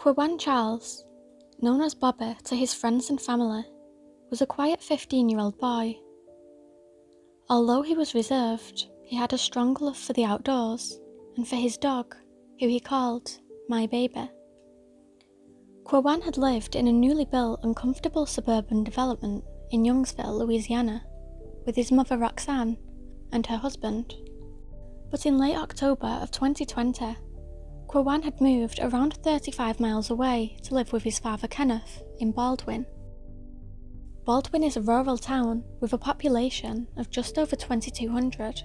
Quawan Charles, known as Bobby to his friends and family, was a quiet 15-year-old boy. Although he was reserved, he had a strong love for the outdoors and for his dog, who he called My Baby. Quawan had lived in a newly built and comfortable suburban development in Youngsville, Louisiana, with his mother Roxanne and her husband. But in late October of 2020, Quawan had moved around 35 miles away to live with his father Kenneth in Baldwin. Baldwin is a rural town with a population of just over 2,200.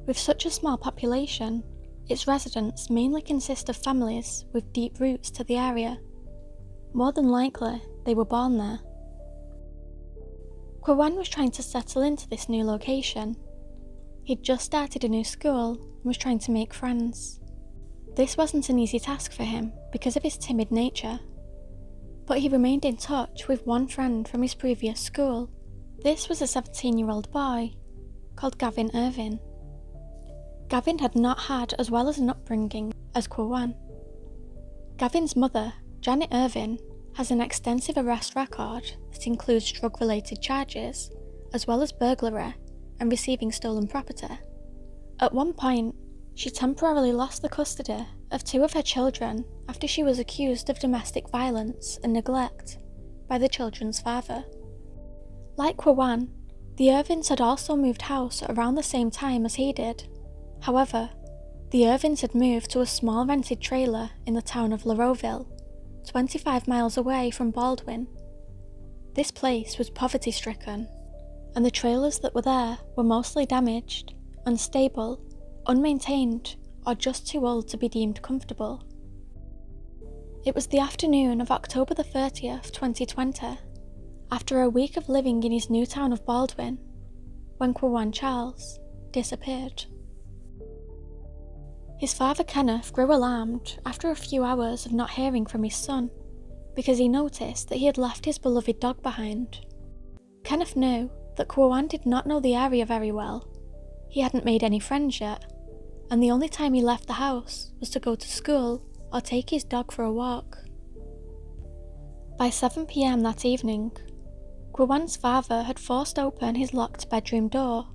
With such a small population, its residents mainly consist of families with deep roots to the area. More than likely, they were born there. Quawan was trying to settle into this new location. He'd just started a new school and was trying to make friends. This wasn't an easy task for him because of his timid nature, but he remained in touch with one friend from his previous school. This was a 17-year-old boy called Gavin Irvin. Gavin had not had as well as an upbringing as Quawan. Gavin's mother, Janet Irvin, has an extensive arrest record that includes drug-related charges, as well as burglary and receiving stolen property. At one point, she temporarily lost the custody of two of her children after she was accused of domestic violence and neglect by the children's father. Like Quawan, the Irvins had also moved house around the same time as he did. However, the Irvins had moved to a small rented trailer in the town of Laroville, 25 miles away from Baldwin. This place was poverty-stricken, and the trailers that were there were mostly damaged, unstable, unmaintained, or just too old to be deemed comfortable. It was the afternoon of October the 30th, 2020, after a week of living in his new town of Baldwin, when Quawan Charles disappeared. His father Kenneth grew alarmed after a few hours of not hearing from his son, because he noticed that he had left his beloved dog behind. Kenneth knew that Quawan did not know the area very well. He hadn't made any friends yet, and the only time he left the house was to go to school or take his dog for a walk. By 7 p.m. that evening, Quawan's father had forced open his locked bedroom door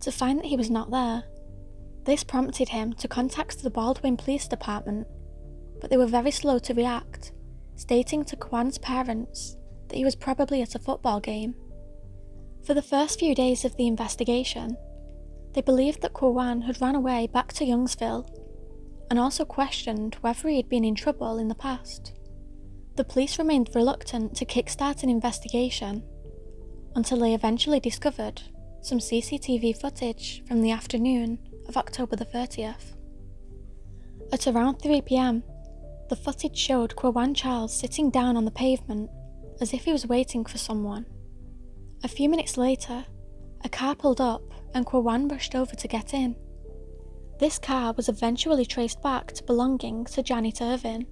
to find that he was not there. This prompted him to contact the Baldwin Police Department, but they were very slow to react, stating to Quawan's parents that he was probably at a football game. For the first few days of the investigation, they believed that Quawan had run away back to Youngsville, and also questioned whether he had been in trouble in the past. The police remained reluctant to kickstart an investigation until they eventually discovered some CCTV footage from the afternoon of October the 30th. At around 3 p.m, the footage showed Quawan Charles sitting down on the pavement as if he was waiting for someone. A few minutes later, a car pulled up and Quawan rushed over to get in. This car was eventually traced back to belonging to Janet Irvin,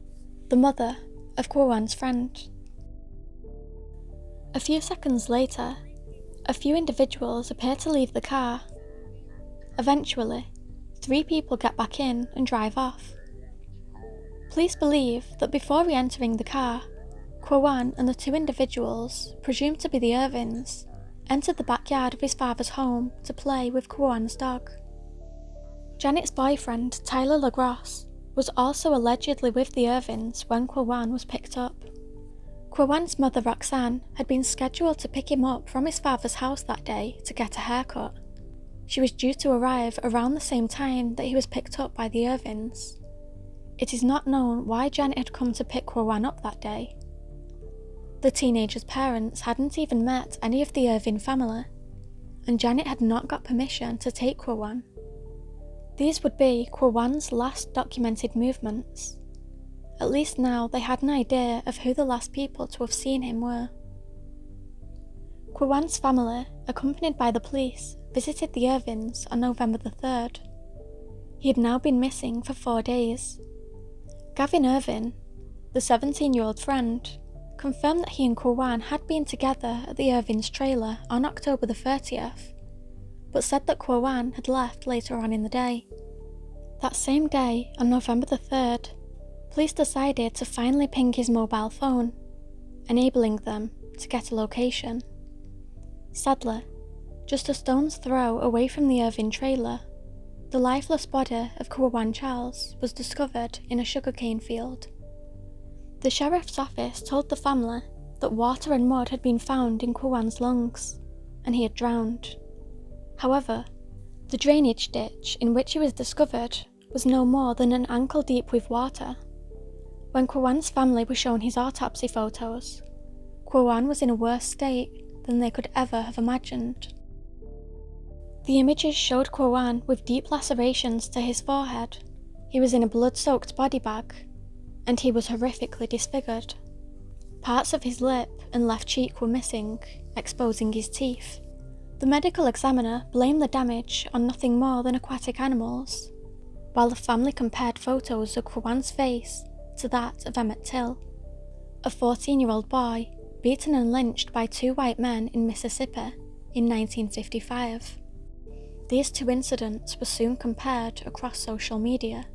the mother of Quawan's friend. A few seconds later, a few individuals appear to leave the car. Eventually, 3 people get back in and drive off. Police believe that before re-entering the car, Quawan and the 2 individuals, presumed to be the Irvins, entered the backyard of his father's home to play with Quawan's dog. Janet's boyfriend, Tyler LaGrosse, was also allegedly with the Irvins when Quawan was picked up. Quawan's mother, Roxanne, had been scheduled to pick him up from his father's house that day to get a haircut. She was due to arrive around the same time that he was picked up by the Irvins. It is not known why Janet had come to pick Quawan up that day. The teenager's parents hadn't even met any of the Irvin family, and Janet had not got permission to take Quawan. These would be Quawan's last documented movements. At least now they had an idea of who the last people to have seen him were. Quawan's family, accompanied by the police, visited the Irvins on November the 3rd. He had now been missing for 4 days. Gavin Irvin, the 17-year-old friend, confirmed that he and Quawan had been together at the Irvins' trailer on October the 30th, but said that Quawan had left later on in the day. That same day, on November the 3rd, police decided to finally ping his mobile phone, enabling them to get a location. Sadly, just a stone's throw away from the Irvin trailer, the lifeless body of Quawan Charles was discovered in a sugarcane field. The sheriff's office told the family that water and mud had been found in Quawan's lungs, and he had drowned. However, the drainage ditch in which he was discovered was no more than an ankle deep with water. When Quawan's family were shown his autopsy photos, Quawan was in a worse state than they could ever have imagined. The images showed Quawan with deep lacerations to his forehead. He was in a blood-soaked body bag, and he was horrifically disfigured. Parts of his lip and left cheek were missing, exposing his teeth. The medical examiner blamed the damage on nothing more than aquatic animals, while the family compared photos of Quawan's face to that of Emmett Till, a 14-year-old boy beaten and lynched by two white men in Mississippi in 1955. These two incidents were soon compared across social media.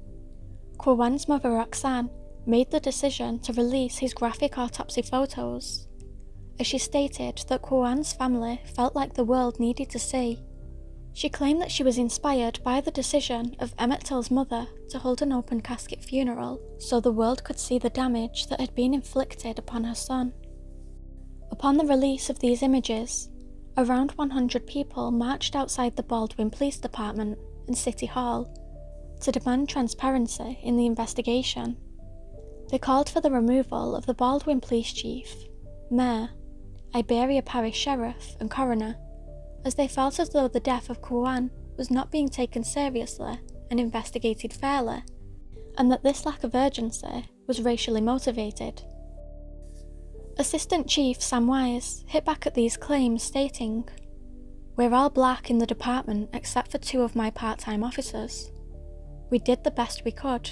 Quawan's mother Roxanne made the decision to release his graphic autopsy photos, as she stated that Quawan's family felt like the world needed to see. She claimed that she was inspired by the decision of Emmett Till's mother to hold an open casket funeral so the world could see the damage that had been inflicted upon her son. Upon the release of these images, around 100 people marched outside the Baldwin Police Department and City Hall to demand transparency in the investigation. They called for the removal of the Baldwin Police Chief, Mayor, Iberia Parish Sheriff and Coroner, as they felt as though the death of Quawan was not being taken seriously and investigated fairly, and that this lack of urgency was racially motivated. Assistant Chief Sam Wise hit back at these claims, stating, "We're all black in the department except for two of my part-time officers. We did the best we could.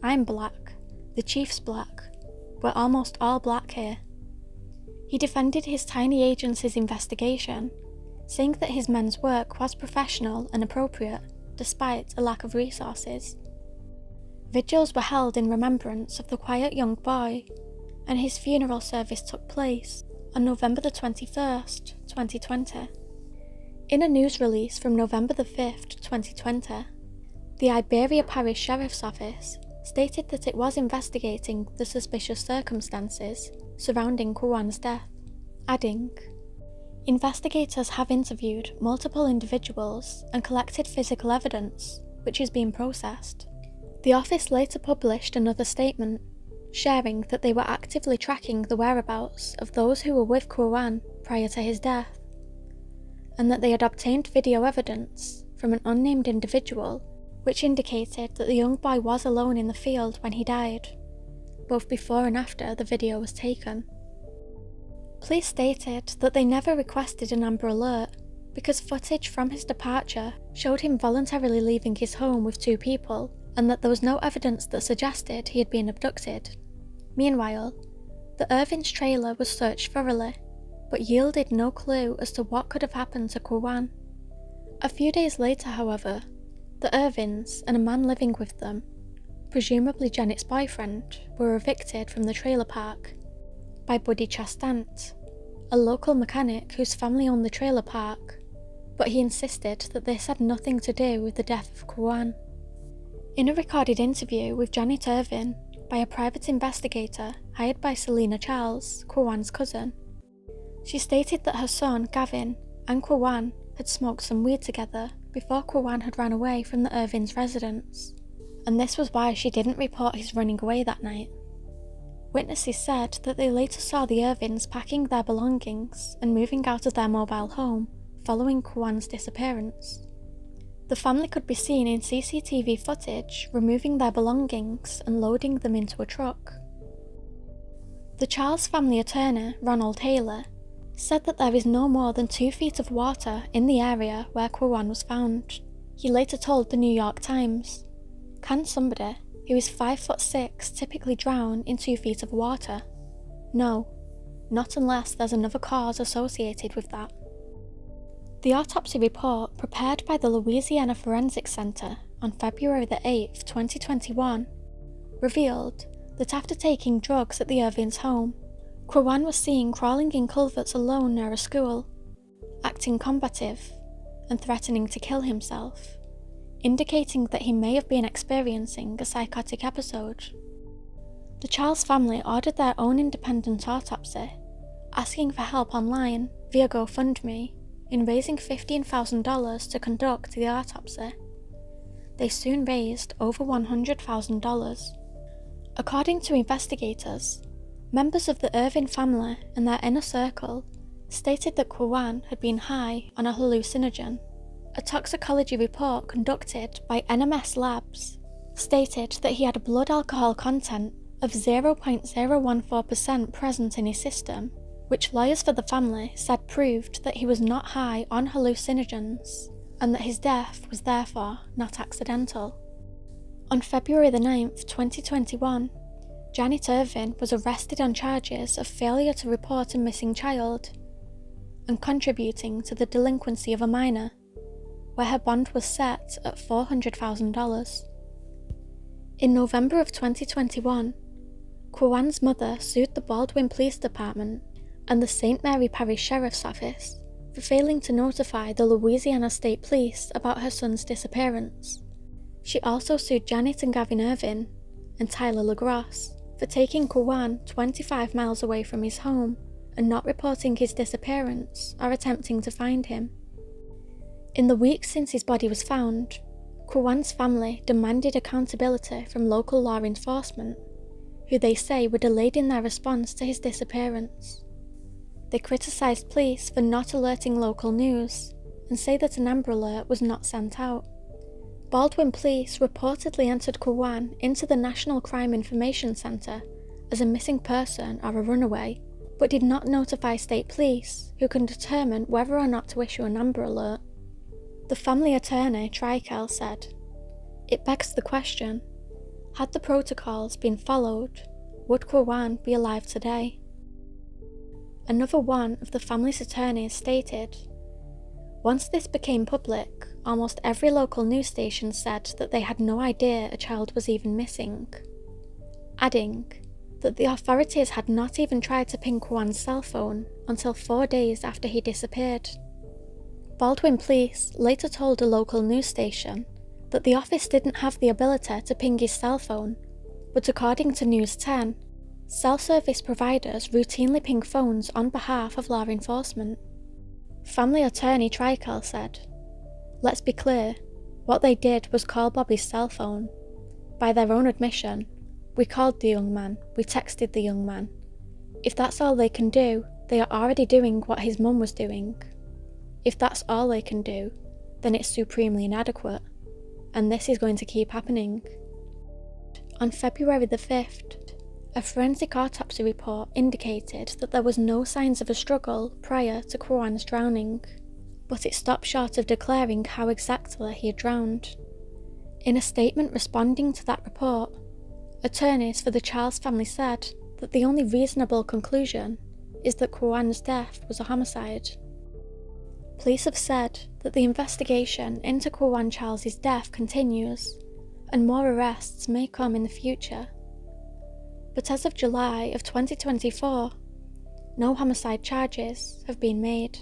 I'm black, the chief's black. We're almost all black here." He defended his tiny agency's investigation, saying that his men's work was professional and appropriate, despite a lack of resources. Vigils were held in remembrance of the quiet young boy, and his funeral service took place on November the 21st, 2020. In a news release from November the 5th, 2020, the Iberia Parish Sheriff's Office stated that it was investigating the suspicious circumstances surrounding Quawan's death, adding, "Investigators have interviewed multiple individuals and collected physical evidence, which is being processed." The office later published another statement, sharing that they were actively tracking the whereabouts of those who were with Quawan prior to his death, and that they had obtained video evidence from an unnamed individual which indicated that the young boy was alone in the field when he died, both before and after the video was taken. Police stated that they never requested an Amber Alert because footage from his departure showed him voluntarily leaving his home with two people, and that there was no evidence that suggested he had been abducted. Meanwhile, the Irvin's trailer was searched thoroughly, but yielded no clue as to what could have happened to Quawan. A few days later, however, the Irvins and a man living with them, presumably Janet's boyfriend, were evicted from the trailer park by Buddy Chastant, a local mechanic whose family owned the trailer park, but he insisted that this had nothing to do with the death of Quawan. In a recorded interview with Janet Irvin by a private investigator hired by Selena Charles, Quawan's cousin, she stated that her son, Gavin, and Quawan had smoked some weed together before Quawan had ran away from the Irvins' residence, and this was why she didn't report his running away that night. Witnesses said that they later saw the Irvins packing their belongings and moving out of their mobile home following Quawan's disappearance. The family could be seen in CCTV footage removing their belongings and loading them into a truck. The Charles family attorney, Ronald Haley, said that there is no more than 2 feet of water in the area where Quawan was found. He later told the New York Times, "Can somebody who is 5'6" typically drown in 2 feet of water? No, not unless there's another cause associated with that." The autopsy report prepared by the Louisiana Forensic Center on February the 8th, 2021, revealed that after taking drugs at the Irvins' home, Quawan was seen crawling in culverts alone near a school, acting combative and threatening to kill himself, indicating that he may have been experiencing a psychotic episode. The Charles family ordered their own independent autopsy, asking for help online via GoFundMe in raising $15,000 to conduct the autopsy. They soon raised over $100,000. According to investigators, members of the Irvin family and their inner circle stated that Quawan had been high on a hallucinogen. A toxicology report conducted by NMS Labs stated that he had a blood alcohol content of 0.014% present in his system, which lawyers for the family said proved that he was not high on hallucinogens and that his death was therefore not accidental. On February 9th, 2021, Janet Irvin was arrested on charges of failure to report a missing child and contributing to the delinquency of a minor, where her bond was set at $400,000. In November of 2021, Quawan's mother sued the Baldwin Police Department and the St. Mary Parish Sheriff's Office for failing to notify the Louisiana State Police about her son's disappearance. She also sued Janet and Gavin Irvin and Tyler LaGrosse for taking Quawan 25 miles away from his home and not reporting his disappearance or attempting to find him. In the weeks since his body was found, Quawan's family demanded accountability from local law enforcement, who they say were delayed in their response to his disappearance. They criticised police for not alerting local news and say that an Amber Alert was not sent out. Baldwin police reportedly entered Quawan into the National Crime Information Centre as a missing person or a runaway, but did not notify state police, who can determine whether or not to issue an Amber Alert. The family attorney, Trikel, said, "It begs the question, had the protocols been followed, would Quawan be alive today?" Another one of the family's attorneys stated, "Once this became public, almost every local news station said that they had no idea a child was even missing," adding that the authorities had not even tried to ping Quawan's cell phone until 4 days after he disappeared. Baldwin police later told a local news station that the office didn't have the ability to ping his cell phone, but according to News 10, cell service providers routinely ping phones on behalf of law enforcement. Family attorney Trikel said, "Let's be clear, what they did was call Bobby's cell phone. By their own admission, we called the young man, we texted the young man. If that's all they can do, they are already doing what his mum was doing. If that's all they can do, then it's supremely inadequate, and this is going to keep happening." On February the 5th, a forensic autopsy report indicated that there was no signs of a struggle prior to Quawan's drowning, but it stopped short of declaring how exactly he had drowned. In a statement responding to that report, attorneys for the Charles family said that the only reasonable conclusion is that Quawan's death was a homicide. Police have said that the investigation into Quawan Charles' death continues, and more arrests may come in the future. But as of July of 2024, no homicide charges have been made.